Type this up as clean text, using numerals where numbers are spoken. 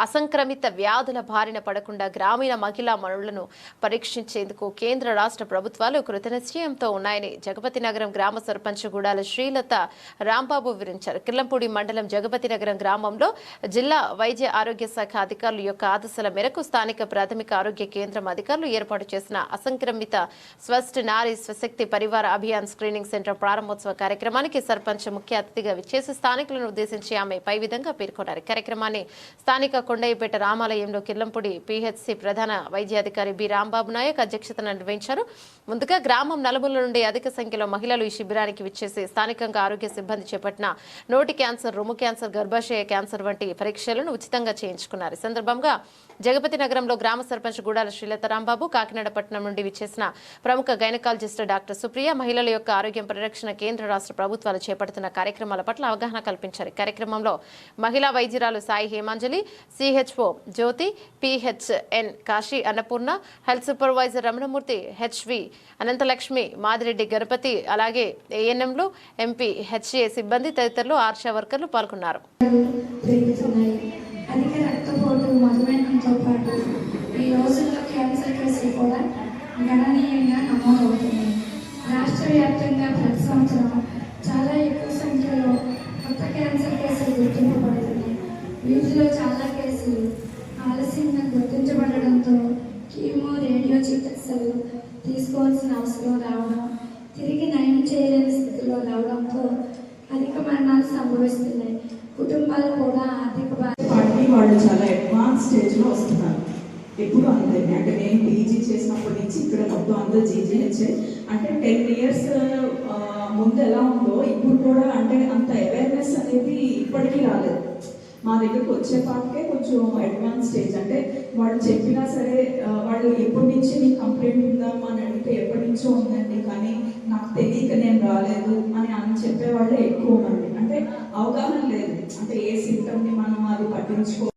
అసంక్రమిత వ్యాధుల బారిన పడకుండా గ్రామీణ మహిళా మనులను పరీక్షించేందుకు కేంద్ర రాష్ట్ర ప్రభుత్వాలు కృతనిశ్చయంతో ఉన్నాయని జగపతి నగరం గ్రామ సర్పంచ్ గూడాల శ్రీలత రాంబాబు వివరించారు. కిల్లంపూడి మండలం జగపతి నగరం గ్రామంలో జిల్లా వైద్య ఆరోగ్య శాఖ అధికారుల యొక్క ఆదేశాల మేరకు స్థానిక ప్రాథమిక ఆరోగ్య కేంద్రం అధికారులు ఏర్పాటు చేసిన అసంక్రమిత స్వస్థ నారీ స్వశక్తి పరివార అభియాన్ స్క్రీనింగ్ సెంటర్ ప్రారంభోత్సవ కార్యక్రమానికి సర్పంచ్ ముఖ్య అతిథిగా విచ్చేసి స్థానికులను ఉద్దేశించి ఆమె పై విధంగా పేర్కొన్నారు. కార్యక్రమాన్ని స్థానిక కొండయ్యపేట రామాలయంలో కిల్లంపూడి పిహెచ్సి ప్రధాన వైద్యాధికారి బి రాంబాబు నాయక్ అధ్యక్షతన నిర్వహించారు. ముందుగా గ్రామం నలుమూల నుండి అధిక సంఖ్యలో మహిళలు ఈ శిబిరానికి విచ్చేసి స్థానికంగా ఆరోగ్య సిబ్బంది చేపట్టిన నోటి క్యాన్సర్, రొమ్ము క్యాన్సర్, గర్భాశయ క్యాన్సర్ వంటి పరీక్షలను ఉచితంగా చేయించుకున్నారు. ఈ సందర్భంగా జగపతి నగరంలో గ్రామ సర్పంచ్ గూడాల శ్రీలత రాంబాబు, కాకినాడ పట్టణం నుండి విచ్చేసిన ప్రముఖ గైనకాలజిస్ట్ డాక్టర్ సుప్రియ మహిళల యొక్క ఆరోగ్యం పరిరక్షణ కేంద్ర రాష్ట్ర ప్రభుత్వాలు చేపడుతున్న కార్యక్రమాల పట్ల అవగాహన కల్పించారు. కార్యక్రమంలో మహిళా వైద్యురాలు Sai Hemanjali, CHO Jyothi, PHN Kasi Annapurna, health supervisor Ramanamurthy, HV Ananthalakshmi, Madireddy Ganapathi, అలాగే ఏఎన్ఎంలు, ఎంపీ, హెచ్ఏ సిబ్బంది తదితరులు ఆర్షా వర్కర్లు పాల్గొన్నారు. అధిక రక్తపోటు, మధుమేహంతో పాటు ఈ రోజుల్లో క్యాన్సర్ కేసులు కూడా గణనీయంగా నమోదవుతున్నాయి. రాష్ట్ర వ్యాప్తంగా ప్రతి సంవత్సరం చాలా ఎక్కువ సంఖ్యలో కొత్త క్యాన్సర్ కేసులు గుర్తింపబడుతున్నాయి. వీటిలో చాలా కేసులు ఆలస్యంగా గుర్తించబడడంతో కీమో, రేడియో చికిత్సలు తీసుకోవాల్సిన అవసరం రావడం, తిరిగి నయం చేయలేని స్థితిలో రావడంతో అధిక మరణాలు సంభవిస్తున్నాయి. కుటుంబాలు కూడా ఆర్థిక వాళ్ళు చాలా అడ్వాన్స్ స్టేజ్లో వస్తున్నారు. ఎప్పుడు అంతే, అంటే నేను పీజీ చేసినప్పటి నుంచి ఇక్కడ మొత్తం అంతా జీజీహెచ్ఏ అంటే 10 years ముందు ఎలా ఉందో ఇప్పుడు కూడా అంటే అంత అవేర్నెస్ అనేది ఇప్పటికీ రాలేదు. మా దగ్గరకు వచ్చేపాటికే కొంచెం అడ్వాన్స్ స్టేజ్, అంటే వాళ్ళు చెప్పినా సరే వాళ్ళు ఎప్పటి నుంచి మీకు కంప్లైంట్ ఉందామా అని అడిగితే ఎప్పటి నుంచో ఉందండి, కానీ నాకు తెలియక నేను రాలేదు అని చెప్పేవాళ్ళే ఎక్కువ మంది. అంటే అవగాహన లేదు, అంటే ఏ సిమ్టమ్ని మనం అది పట్టించుకో